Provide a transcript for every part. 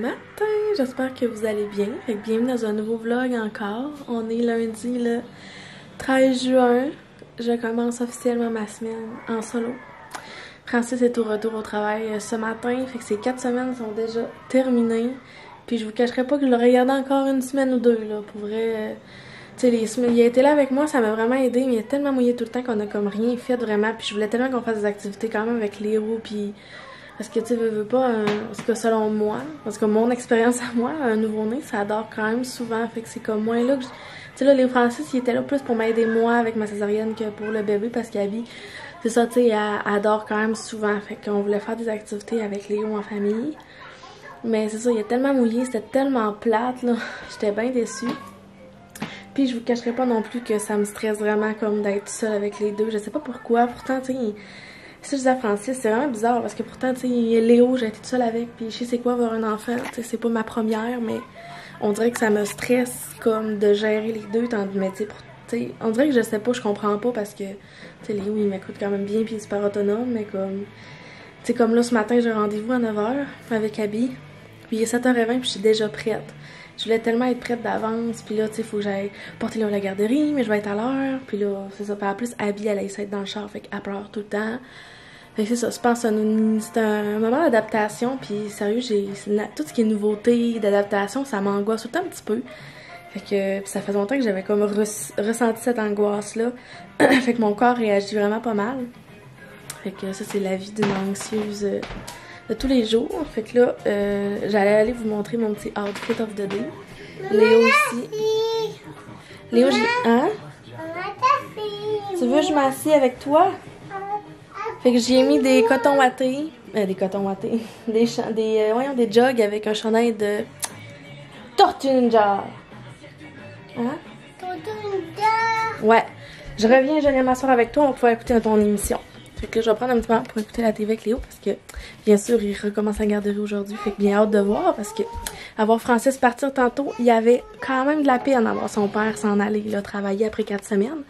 matin, j'espère que vous allez bien. Fait que bienvenue dans un nouveau vlog encore. On est lundi le 13 juin. Je commence officiellement ma semaine en solo. Francis est au retour au travail ce matin, fait que ces 4 semaines sont déjà terminées. Puis je vous cacherai pas que je le regardais encore une semaine ou deux là, pour vrai. Tu sais, les semaines, il a été là avec moi, ça m'a vraiment aidé, mais il a tellement mouillé tout le temps qu'on a comme rien fait vraiment. Puis je voulais tellement qu'on fasse des activités quand même avec Léo, puis parce que tu sais, veux pas, parce que selon moi, parce que mon expérience à moi, un nouveau-né, ça dort quand même souvent, fait que c'est comme moins là que tu sais là, Léo Francis, il était là plus pour m'aider moi avec ma césarienne que pour le bébé, parce qu'Abby, c'est ça, tu sais, elle dort quand même souvent, fait qu'on voulait faire des activités avec Léo en famille. Mais c'est ça, il a tellement mouillé, c'était tellement plate, là, j'étais bien déçue. Puis je vous cacherai pas non plus que ça me stresse vraiment comme d'être seule avec les deux, je sais pas pourquoi, pourtant, tu sais, ça je disais à Francis, c'est vraiment bizarre parce que pourtant, tu sais, Léo, j'ai été toute seule avec, puis je sais c'est quoi avoir un enfant, tu sais, c'est pas ma première, mais on dirait que ça me stresse comme de gérer les deux, mais tu sais, on dirait que je sais pas, je comprends pas parce que, tu sais, Léo, il m'écoute quand même bien, puis il est super autonome, mais comme, tu sais, comme là, ce matin, j'ai rendez-vous à 9h avec Abby, puis il est 7h20, puis je suis déjà prête. Je voulais tellement être prête d'avance, puis là, tu sais, faut que j'aille porter Léo à la garderie, mais je vais être à l'heure, puis là, c'est ça. Puis en plus, Abby, elle essaie d'être dans le char, fait qu'elle pleure tout le temps. Fait que c'est ça, je pense que c'est un moment d'adaptation, puis sérieux, tout ce qui est nouveauté, d'adaptation, ça m'angoisse tout le temps un petit peu. Fait que ça fait longtemps que j'avais comme ressenti cette angoisse-là. Fait que mon corps réagit vraiment pas mal. Fait que ça, c'est la vie d'une anxieuse de tous les jours. Fait que là, j'allais aller vous montrer mon petit outfit of the day. Léo aussi. Léo, j'ai... Hein? Tu veux que je m'assieds avec toi? Fait que j'ai mis des cotons wattés. Des cotons wattés. Des jogs avec un chandail de Tortue Ninja. Hein? Tortue Ninja. Ouais. Je reviens, je viens m'asseoir avec toi, on va pouvoir écouter ton émission. Fait que là, je vais prendre un petit moment pour écouter la TV avec Léo parce que, bien sûr, il recommence la garderie aujourd'hui. Fait que bien hâte de voir parce que, avoir Francis partir tantôt, il y avait quand même de la peine à voir son père s'en aller là, travailler après 4 semaines.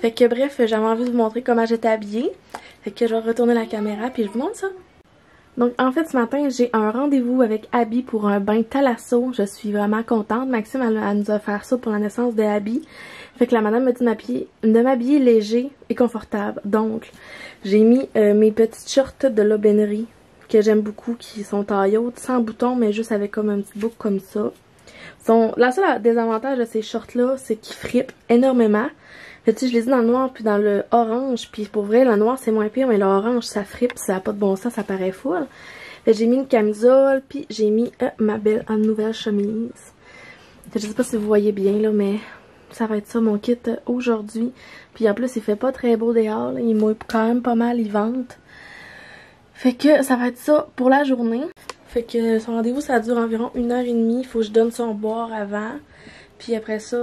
Fait que, bref, j'avais envie de vous montrer comment j'étais habillée. Fait que je vais retourner la caméra puis je vous montre ça. Donc, en fait, ce matin, j'ai un rendez-vous avec Abby pour un bain Thalasso. Je suis vraiment contente. Maxime, elle nous a offert ça pour la naissance de Abby. Fait que la madame m'a dit de m'habiller léger et confortable. Donc, j'ai mis mes petites shorts de l'aubainerie que j'aime beaucoup, qui sont taille haute, sans boutons, mais juste avec comme un petit bouc comme ça. La seule désavantage de ces shorts-là, c'est qu'ils frippent énormément. Fait que, tu sais, je les ai dans le noir puis dans le orange. Puis pour vrai, le noir, c'est moins pire, mais l'orange, ça frippe, ça n'a pas de bon sens, ça paraît full. Fait que j'ai mis une camisole, puis j'ai mis ma belle nouvelle chemise. Fait que je sais pas si vous voyez bien, là, mais ça va être ça, mon kit aujourd'hui. Puis en plus, il fait pas très beau dehors, là. Il mouille quand même pas mal, il vente. Fait que ça va être ça pour la journée. Fait que son rendez-vous, ça dure environ 1h30. Il faut que je donne son boire avant. Puis après ça,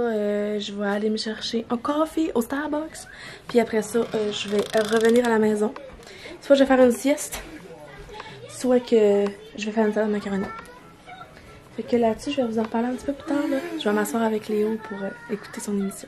je vais aller me chercher un café au Starbucks. Puis après ça, je vais revenir à la maison. Soit je vais faire une sieste, soit que je vais faire une salade de macaroni. Fait que là-dessus, je vais vous en parler un petit peu plus tard, là. Je vais m'asseoir avec Léo pour écouter son émission.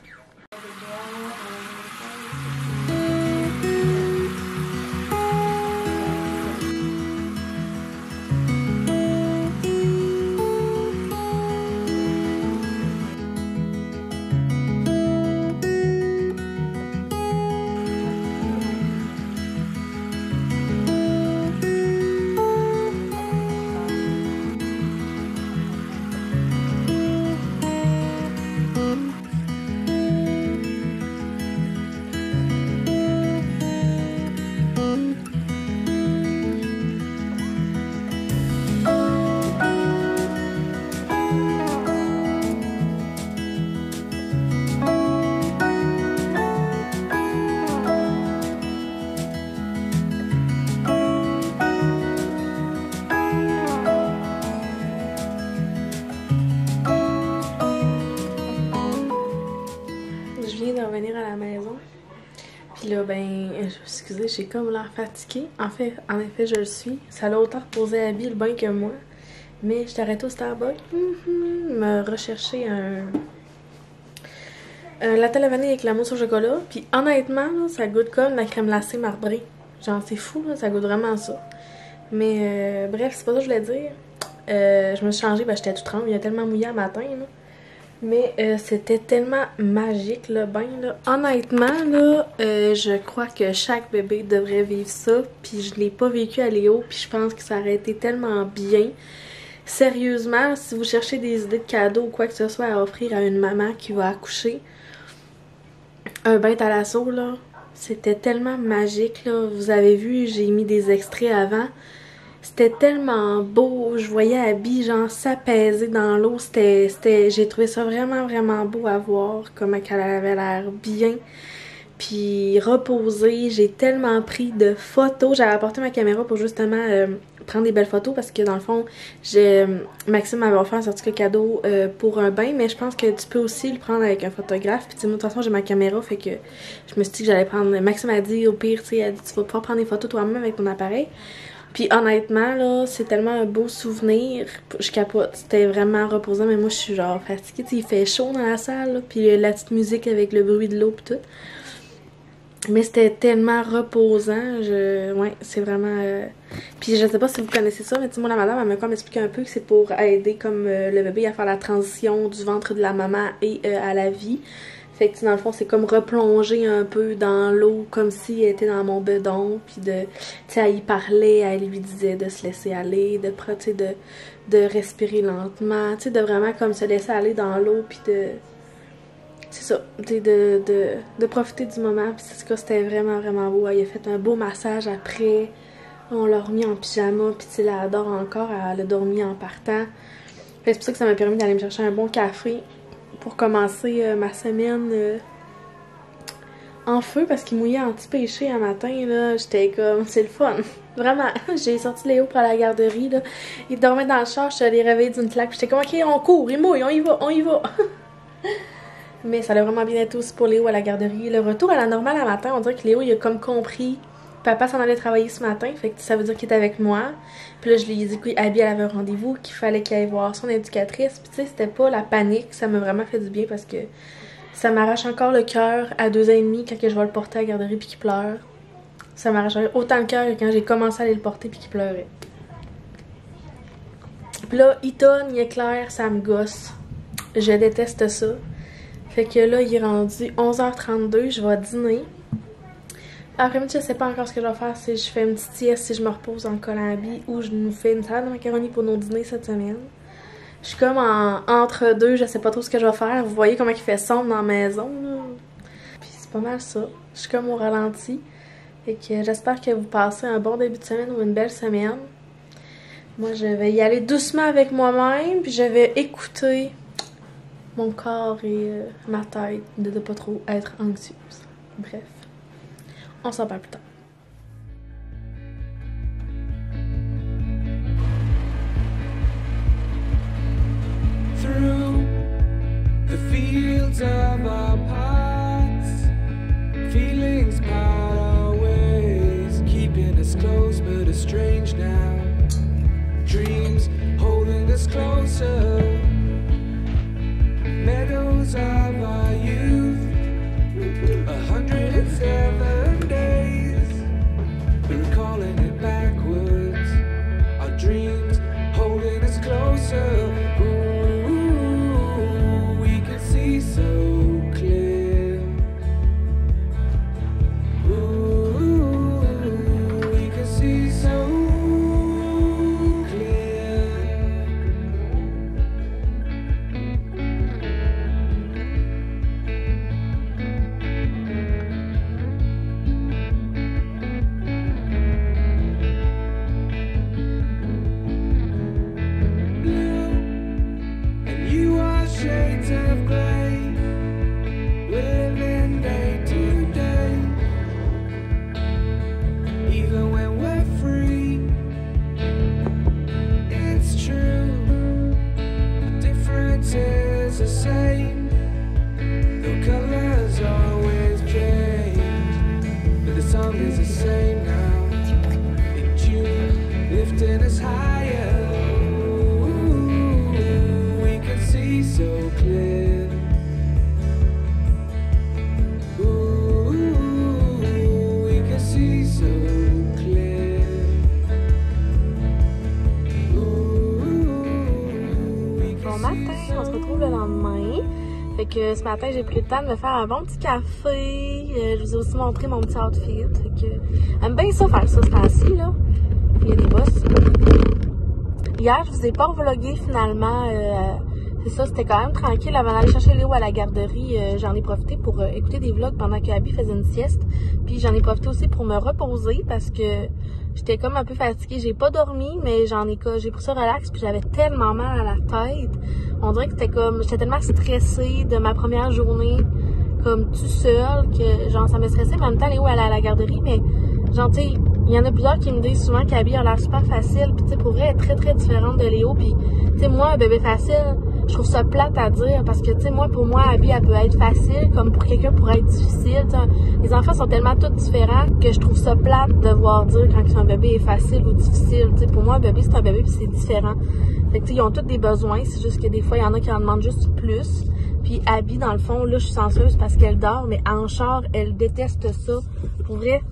Puis là, ben, excusez, j'ai comme l'air fatiguée. En effet, je le suis. Ça l'a autant reposé à Abby le bain que moi. Mais je t'arrête au Starbucks. Me rechercher un latte à la vanille avec la mousse au chocolat. Puis honnêtement, là, ça goûte comme la crème glacée marbrée. Genre, c'est fou, là, ça goûte vraiment ça. Mais bref, c'est pas ça que je voulais dire. Je me suis changée, j'étais toute trempe, il a tellement mouillé à matin, là. Mais c'était tellement magique, le bain, là. Honnêtement, là, je crois que chaque bébé devrait vivre ça. Puis je l'ai pas vécu à Léo, puis je pense que ça aurait été tellement bien. Sérieusement, si vous cherchez des idées de cadeaux ou quoi que ce soit à offrir à une maman qui va accoucher, un bain thalasso, là, c'était tellement magique, là. Vous avez vu, j'ai mis des extraits avant. C'était tellement beau, je voyais Abby genre s'apaiser dans l'eau, j'ai trouvé ça vraiment vraiment beau à voir, comment elle avait l'air bien, puis reposée. J'ai tellement pris de photos, j'avais apporté ma caméra pour justement prendre des belles photos parce que dans le fond, Maxime m'avait offert un certificat cadeau pour un bain, mais je pense que tu peux aussi le prendre avec un photographe, puis de toute façon j'ai ma caméra, fait que je me suis dit que j'allais prendre, Maxime a dit au pire, tu sais, elle dit tu vas pouvoir prendre des photos toi-même avec ton appareil. Puis honnêtement, là, c'est tellement un beau souvenir. Je capote. C'était vraiment reposant, mais moi, je suis genre fatiguée. T'sais, il fait chaud dans la salle, là, puis la petite musique avec le bruit de l'eau pis tout. Mais c'était tellement reposant. Ouais, c'est vraiment... Puis je sais pas si vous connaissez ça, mais moi, la madame, elle m'a comme expliqué un peu que c'est pour aider comme le bébé à faire la transition du ventre de la maman et à la vie. Fait que dans le fond, c'est comme replonger un peu dans l'eau comme si elle était dans mon bedon, puis tu sais, elle y parlait, elle lui disait de se laisser aller, de respirer lentement, tu sais, de vraiment comme se laisser aller dans l'eau, puis c'est ça, de profiter du moment, puis c'est ce que c'était vraiment vraiment beau. Elle a fait un beau massage après, on l'a remis en pyjama, puis tu sais, elle adore encore, elle a dormi en partant. Fait que c'est pour ça que ça m'a permis d'aller me chercher un bon café pour commencer ma semaine en feu parce qu'il mouillait anti-péché un matin, là. J'étais comme, c'est le fun. Vraiment, j'ai sorti Léo pour aller à la garderie, là. Il dormait dans le char, je suis allée réveiller d'une claque. J'étais comme, ok, on court, il mouille, on y va, on y va. Mais ça a vraiment bien été aussi pour Léo à la garderie. Le retour à la normale à matin, on dirait que Léo, il a comme compris. Papa s'en allait travailler ce matin, fait que ça veut dire qu'il est avec moi. Puis là, je lui ai dit qu'Abby, elle avait un rendez-vous, qu'il fallait qu'elle aille voir son éducatrice. Puis tu sais, c'était pas la panique, ça m'a vraiment fait du bien parce que ça m'arrache encore le cœur à 2 ans et demi quand je vais le porter à la garderie puis qu'il pleure. Ça m'arrache autant le cœur que quand j'ai commencé à aller le porter puis qu'il pleurait. Puis là, il tonne, il éclaire, ça me gosse. Je déteste ça. Fait que là, il est rendu 11h32, je vais dîner. Après-midi, je sais pas encore ce que je vais faire, si je fais une petite sieste, si je me repose en Colombie ou je nous fais une salade de macaroni pour nos dîners cette semaine. Je suis comme entre deux, je sais pas trop ce que je vais faire. Vous voyez comment il fait sombre dans la maison, là. Puis c'est pas mal ça. Je suis comme au ralenti. Fait que j'espère que vous passez un bon début de semaine ou une belle semaine. Moi, je vais y aller doucement avec moi-même, puis je vais écouter mon corps et ma tête de pas trop être anxieuse. Bref. On s'en parle plus tard. Through the fields of our paths, feelings part our ways, keeping us close but estranged now. Dreams holding us closer, meadows of our youth, 107 days, recalling it backwards, our dreams holding us closer. Ooh, we can see so clear. Ooh, we can see so clear. Fait que ce matin, j'ai pris le temps de me faire un bon petit café. Je vous ai aussi montré mon petit outfit. Fait que j'aime bien ça faire ça ce temps-ci, là. Il y a des bosses. Hier, je vous ai pas vlogué finalement. C'est ça, c'était quand même tranquille. Avant d'aller chercher Léo à la garderie, j'en ai profité pour écouter des vlogs pendant que Abby faisait une sieste. Puis j'en ai profité aussi pour me reposer parce que j'étais comme un peu fatiguée. J'ai pas dormi, mais j'ai pris ça relax. Puis j'avais tellement mal à la tête. On dirait que j'étais tellement stressée de ma première journée comme tout seul que genre ça me stressait. Mais en même temps, Léo allait à la garderie, mais genre tu sais, il y en a plusieurs qui me disent souvent qu'Abby a l'air super facile. Puis tu sais, pour vrai, elle est très très différente de Léo. Puis tu sais, moi, un bébé facile, je trouve ça plate à dire parce que, tu sais, pour moi, Abby, elle peut être facile comme pour quelqu'un pourrait être difficile. T'sais. Les enfants sont tellement tous différents que je trouve ça plate de voir dire quand un bébé est facile ou difficile. T'sais, pour moi, un bébé, c'est un bébé puis c'est différent. Fait que, tu sais, ils ont tous des besoins. C'est juste que des fois, il y en a qui en demandent juste plus. Puis Abby, dans le fond, là, je suis chanceuse parce qu'elle dort, mais en char, elle déteste ça. Pour vrai,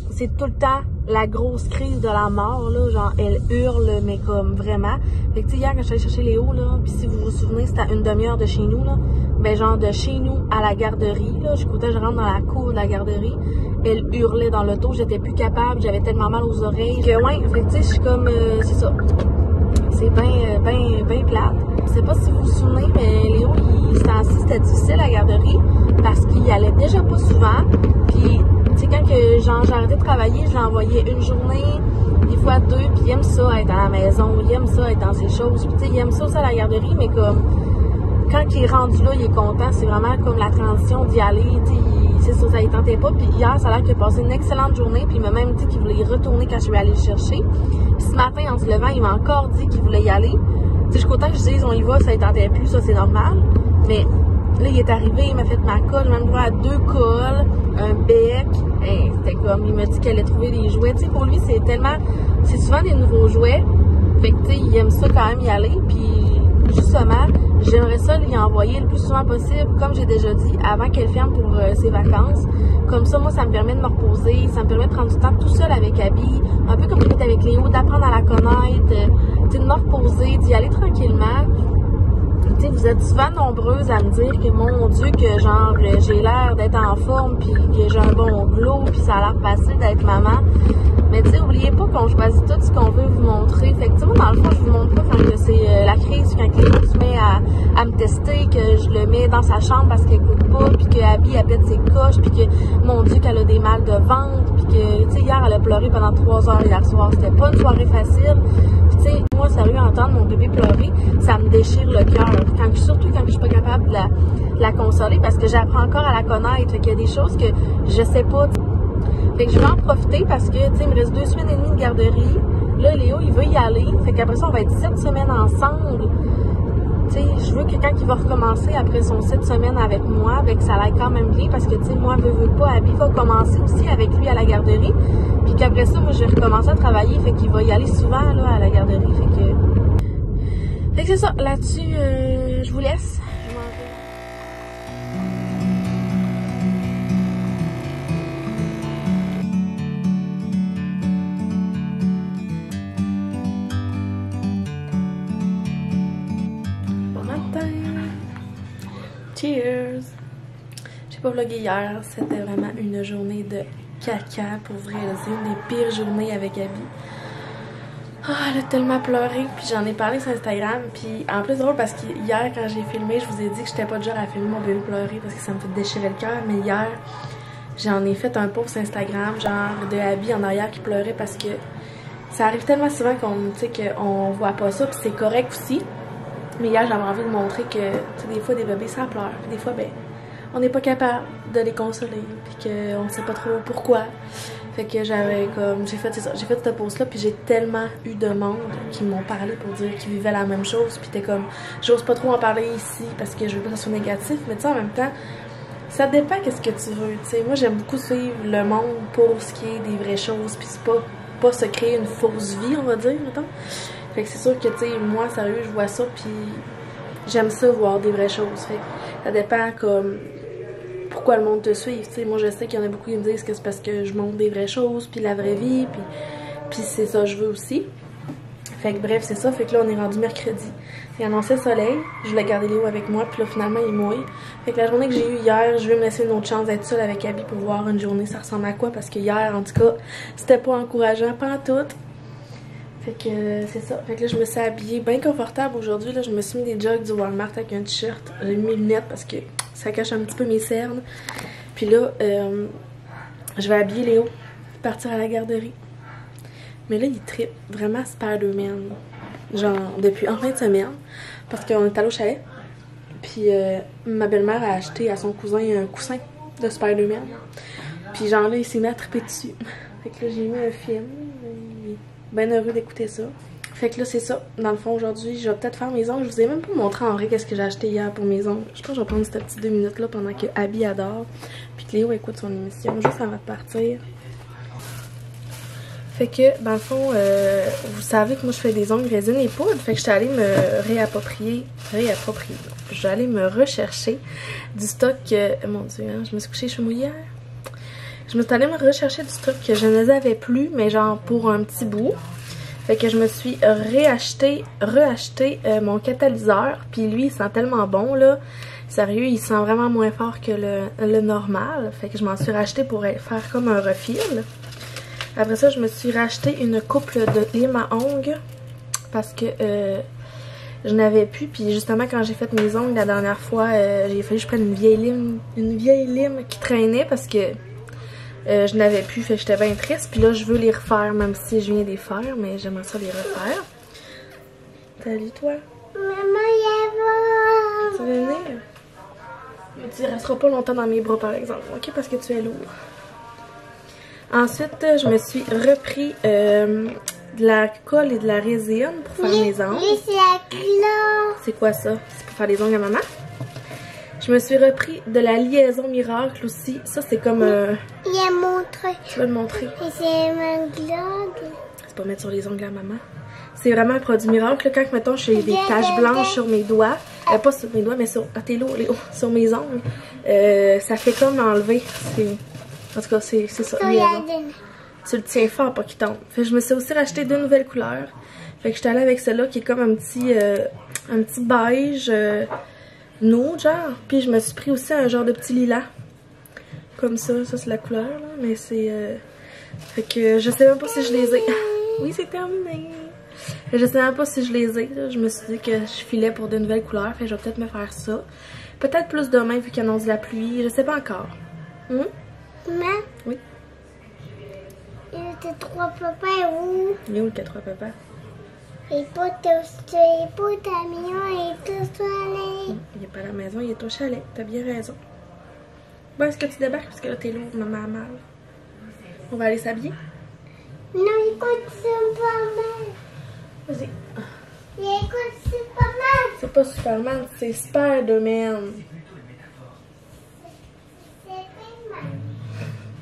c'est tout le temps la grosse crise de la mort, là, genre, elle hurle, mais comme vraiment. Fait que, tu sais, hier, quand je suis allée chercher Léo, là, pis si vous vous souvenez, c'était à une demi-heure de chez nous, là, ben, genre, de chez nous à la garderie, là, je rentre dans la cour de la garderie, elle hurlait dans l'auto, j'étais plus capable, j'avais tellement mal aux oreilles, que, ouais, fait que, tu sais, je suis comme, c'est ça. C'est ben plate. Je sais pas si vous vous souvenez, mais Léo, c'était difficile à la garderie, parce qu'il y allait déjà pas souvent, puis tu sais, quand j'ai arrêté de travailler, je l'envoyais une journée, des fois deux, puis il aime ça être à la maison, il aime ça être dans ses choses, puis tu sais, il aime ça aussi à la garderie, mais comme, quand il est rendu là, il est content, c'est vraiment comme la transition d'y aller, tu sais, c'est ça, ça y tentait pas, puis hier, ça a l'air qu'il a passé une excellente journée, puis il m'a même dit qu'il voulait y retourner quand je suis allée le chercher, puis ce matin, en se levant, il m'a encore dit qu'il voulait y aller, tu sais, je suis content que je dise, on y va, ça y tentait plus, ça c'est normal, mais là, il est arrivé, il m'a fait ma colle, je même droit à 2 colles, un bec. Hey, c'était comme, il m'a dit qu'elle allait trouver des jouets. Tu sais, pour lui, c'est souvent des nouveaux jouets. Fait que, tu sais, il aime ça quand même y aller. Puis, justement, j'aimerais ça lui envoyer le plus souvent possible, comme j'ai déjà dit, avant qu'elle ferme pour ses vacances. Comme ça, moi, ça me permet de me reposer, ça me permet de prendre du temps tout seul avec Abby, un peu comme j'ai fait avec Léo, d'apprendre à la connaître, tu sais, de me reposer, d'y aller tranquillement. T'sais, vous êtes souvent nombreuses à me dire que mon Dieu, que genre j'ai l'air d'être en forme, puis que j'ai un bon glow, puis ça a l'air facile d'être maman. Mais tu sais, oubliez pas qu'on choisit tout ce qu'on veut vous montrer. Fait que tu sais, moi dans le fond, je vous montre pas quand c'est la crise, quand Léo se met à me tester, que je le mets dans sa chambre parce qu'elle écoute pas, puis que Abby elle pète ses coches, puis que mon Dieu qu'elle a des mal de ventre, puis que tu sais, hier elle a pleuré pendant 3 heures hier soir. C'était pas une soirée facile. Puis tu sais, moi sérieux, entendre mon bébé pleurer, ça me déchire le cœur. Surtout quand je suis pas capable de la consoler parce que j'apprends encore à la connaître. Fait qu'il y a des choses que je sais pas. Fait que je vais en profiter parce que, tu sais, il me reste 2 semaines et demie de garderie. Là, Léo, il veut y aller. Fait qu'après ça, on va être 7 semaines ensemble. Tu sais, je veux que quand il va recommencer après son 7 semaines avec moi, ben que ça aille quand même bien parce que, tu sais, moi, veux pas, Abby va commencer aussi avec lui à la garderie. Puis qu'après ça, moi, je vais recommencer à travailler. Fait qu'il va y aller souvent, là, à la garderie. Fait que c'est ça. Là-dessus, je vous laisse. Je m'en vais. Bon matin. Cheers. J'ai pas vlogué hier. C'était vraiment une journée de caca. Pour vrai, c'est une des pires journées avec Abby. Ah, elle a tellement pleuré, puis j'en ai parlé sur Instagram, puis en plus drôle parce que hier quand j'ai filmé, je vous ai dit que j'étais pas de genre à filmer mon bébé pleurer parce que ça me fait déchirer le cœur, mais hier j'en ai fait un post sur Instagram genre de Abby en arrière qui pleurait parce que ça arrive tellement souvent qu'on voit pas ça, puis c'est correct aussi, mais hier j'avais envie de montrer que des fois des bébés ça pleure, puis des fois ben on n'est pas capable de les consoler, puis qu'on sait pas trop pourquoi. Fait que j'ai fait cette pause-là, puis j'ai tellement eu de monde qui m'ont parlé pour dire qu'ils vivaient la même chose, puis t'es comme, j'ose pas trop en parler ici parce que je veux pas que ça soit négatif, mais tu sais, en même temps, ça dépend qu'est-ce que tu veux, tu sais. Moi, j'aime beaucoup suivre le monde pour ce qui est des vraies choses, puis c'est pas se créer une fausse vie, on va dire, mettons. Fait que c'est sûr que, tu sais, moi, sérieux, je vois ça, puis j'aime ça, voir des vraies choses. Fait que ça dépend, comme pourquoi le monde te suit. T'sais, moi, je sais qu'il y en a beaucoup qui me disent que c'est parce que je montre des vraies choses, puis la vraie vie, puis c'est ça que je veux aussi. Fait que bref, c'est ça. Fait que là, on est rendu mercredi. Il annonçait soleil. Je voulais garder Léo avec moi. Puis là, finalement, il mouille. Fait que la journée que j'ai eue hier, je vais me laisser une autre chance d'être seule avec Abby pour voir une journée ça ressemble à quoi. Parce que hier, en tout cas, c'était pas encourageant, pas en tout. Fait que c'est ça. Fait que là, je me suis habillée bien confortable aujourd'hui. Là, je me suis mis des jogs du Walmart avec un t-shirt. J'ai mis mes lunettes parce que ça cache un petit peu mes cernes. Puis là, je vais habiller Léo, partir à la garderie. Mais là, il trippe vraiment Spider-Man. Genre, depuis en fin de semaine. Parce qu'on est allé au chalet. Puis ma belle-mère a acheté à son cousin un coussin de Spider-Man. Puis genre là, il s'est mis à tripper dessus. Fait que là, j'ai mis un film. Il est bien heureux d'écouter ça. Fait que là, c'est ça. Dans le fond, aujourd'hui, je vais peut-être faire mes ongles. Je vous ai même pas montré en vrai qu'est-ce que j'ai acheté hier pour mes ongles. Je pense que je vais prendre cette petite 2 minutes là pendant que Abby adore. Puis que Léo écoute son émission juste avant de partir. Fait que, dans le fond, vous savez que moi je fais des ongles résine et poudre. Fait que je suis allée me réapproprier. Je suis allée me rechercher du stock. Mon Dieu, hein, je me suis couchée, je suis mouillée hier. Je me suis allée me rechercher du stock que je ne avais plus, mais genre pour un petit bout. Fait que je me suis reacheté mon catalyseur. Puis lui, il sent tellement bon, là. Sérieux, il sent vraiment moins fort que le normal. Fait que je m'en suis racheté pour faire comme un refil. Après ça, je me suis racheté une couple de limes à ongles parce que je n'avais plus. Puis justement, quand j'ai fait mes ongles la dernière fois, j'ai fallu que je prenne une vieille lime qui traînait parce que je n'avais plus. Fait que j'étais bien triste. Puis là, je veux les refaire, même si je viens de les faire, mais j'aimerais ça les refaire. Salut toi. Maman, Tu veux venir? Tu resteras pas longtemps dans mes bras, par exemple. Ok, parce que tu es lourd. Ensuite, je me suis repris de la colle et de la résine pour faire mes ongles. c'est la cloche. C'est quoi ça? C'est pour faire les ongles à maman? Je me suis repris de la liaison miracle aussi. Ça, c'est comme... Il a montré. Je vais le montrer. Et c'est ma globe. C'est pour mettre sur les ongles à maman. C'est vraiment un produit miracle. Là, quand, mettons, j'ai des taches blanches sur mes doigts, pas sur mes doigts, mais sur, sur mes ongles, ça fait comme enlever. En tout cas, c'est ça. Tu le tiens fort pour qu'il tombe. Fait que je me suis aussi racheté 2 nouvelles couleurs. Fait que j'étais allée avec celle-là qui est comme un petit beige nude, genre. Puis je me suis pris aussi un genre de petit lilas. Comme ça. Ça, c'est la couleur, là. Mais c'est... Fait que je sais même pas si je les ai. Oui, c'est terminé. Je sais même pas si je les ai. Là. Je me suis dit que je filais pour de nouvelles couleurs. Fait que je vais peut-être me faire ça. Peut-être plus demain vu qu'il annonce de la pluie. Je sais pas encore. Maman? Oui. Il était 3 papas où? Il est où le 4 papas? Et pas ta maison et tout soleil. Il est pas à la maison, il est au chalet. T'as bien raison. Bon, est-ce que tu débarques? Parce que là, t'es lourd, maman a mal. On va aller s'habiller? Non, écoute, c'est pas mal. Vas-y. Écoute, c'est pas mal. C'est pas Superman, c'est Spider-Man.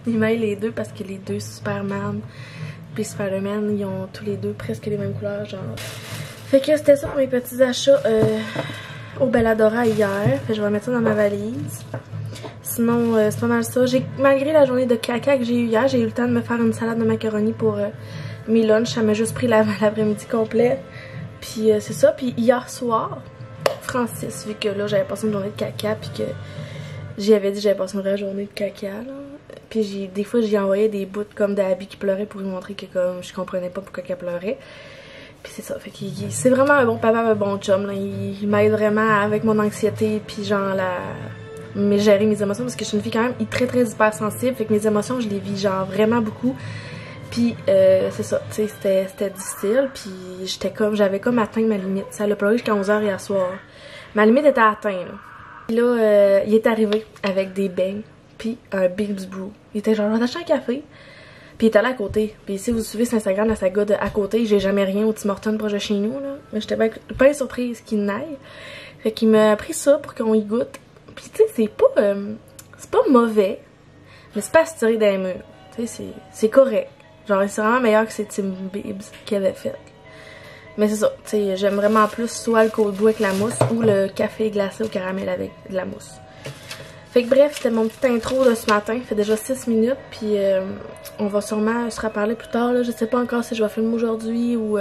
Il mêle les deux parce que les deux Superman puis Spider-Man, ils ont tous les deux presque les mêmes couleurs, genre. Fait que c'était ça pour mes petits achats au Belladora hier. Fait que je vais mettre ça dans ma valise. Sinon, c'est pas mal ça. Malgré la journée de caca que j'ai eu hier, j'ai eu le temps de me faire une salade de macaroni pour mes lunchs. Ça m'a juste pris l'après-midi complet. Puis c'est ça. Puis hier soir, Francis, vu que là j'avais passé une journée de caca, puis que j'y avais dit que j'avais passé une vraie journée de caca, là. Puis des fois, j'y envoyais des bouts comme d'Abby qui pleurait pour lui montrer que comme je comprenais pas pourquoi qu'elle pleurait. Puis c'est ça. Fait que c'est vraiment un bon papa, un bon chum, là. Il m'aide vraiment avec mon anxiété, puis genre gérer mes émotions, parce que je suis une fille quand même très très hypersensible. Fait que mes émotions, je les vis genre vraiment beaucoup. Puis c'est ça, tu sais, c'était difficile. Puis j'avais comme atteint ma limite. Ça a pleuré jusqu'à 11h hier soir. Ma limite était atteinte, là. Puis là, il est arrivé avec des beignes. Puis un Big's Brew. Il était genre, j'achète un café. Puis il était là à côté. Puis si vous suivez sur Instagram la saga de à côté, j'ai jamais rien au Tim Hortons proche de chez nous, là. Mais j'étais bien surprise qu'il n'aille. Fait qu'il m'a pris ça pour qu'on y goûte. Puis tu sais, c'est pas mauvais. Mais c'est pas assuré dans les murs. Tu sais, c'est correct. Genre, c'est vraiment meilleur que ces Tim Bibs qu'il avait fait. Mais c'est ça, tu sais, j'aime vraiment plus soit le cold brew avec la mousse ou le café glacé au caramel avec de la mousse. Fait que bref, c'était mon petit intro de ce matin. Ça fait déjà 6 minutes. Puis on va sûrement se reparler plus tard. Là. Je sais pas encore si je vais filmer aujourd'hui ou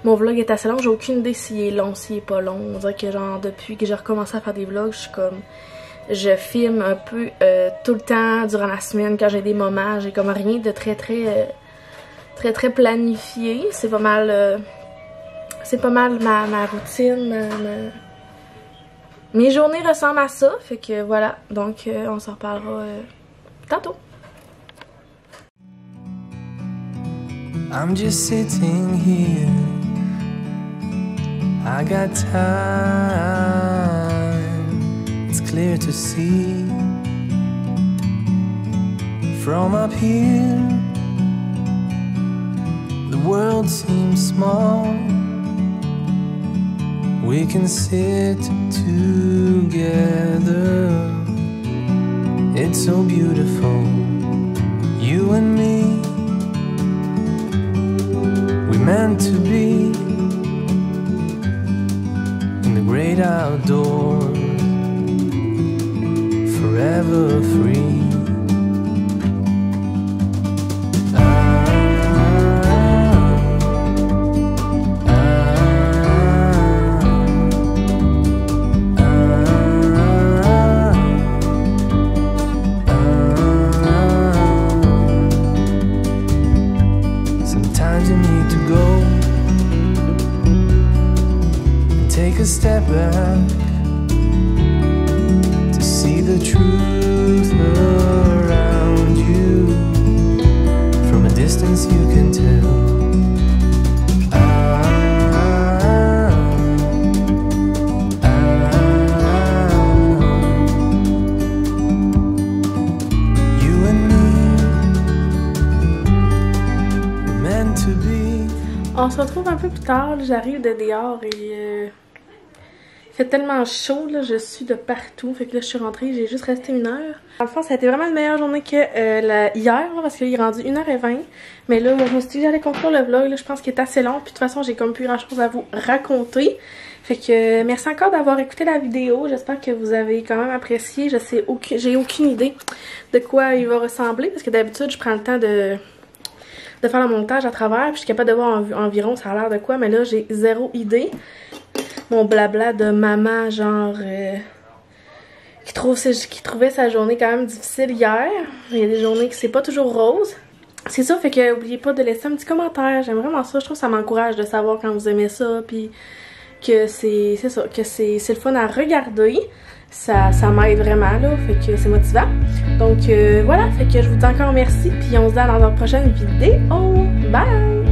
mon vlog est assez long. J'ai aucune idée s'il est long, s'il est pas long. On dirait que genre depuis que j'ai recommencé à faire des vlogs, je suis comme... Je filme un peu tout le temps durant la semaine quand j'ai des moments. J'ai comme rien de très planifié. C'est pas mal ma routine, mes journées ressemblent à ça, fait que voilà, donc on s'en reparlera tantôt. I'm just sitting here. I got time. It's clear to see from up here. The world seems small. We can sit together. It's so beautiful, you and me. We meant to be in the great outdoors, forever free. A step back to see the truth around you. From a distance you can tell. You and me were meant to be. On se retrouve un peu plus tard, j'arrive de dehors et il fait tellement chaud, là, je suis de partout. Fait que là, je suis rentrée, j'ai juste resté 1 heure. Dans le fond, ça a été vraiment une meilleure journée que hier, là, parce qu'il est rendu 1h20. Mais là, moi, je me suis dit que j'allais conclure le vlog. Là, je pense qu'il est assez long. Puis de toute façon, j'ai comme plus grand chose à vous raconter. Fait que merci encore d'avoir écouté la vidéo. J'espère que vous avez quand même apprécié. J'ai aucune idée de quoi il va ressembler. Parce que d'habitude, je prends le temps de faire le montage à travers. Puis je suis capable de voir environ ça a l'air de quoi. Mais là, j'ai zéro idée. Mon blabla de maman, genre, qui trouvait sa journée quand même difficile hier. Il y a des journées que c'est pas toujours rose. C'est ça, fait que n'oubliez pas de laisser un petit commentaire. J'aime vraiment ça. Je trouve que ça m'encourage de savoir quand vous aimez ça. Puis que c'est ça, que c'est le fun à regarder. Ça m'aide vraiment, là. Fait que c'est motivant. Donc voilà, fait que je vous dis encore merci. Puis on se dit dans la prochaine vidéo. Bye!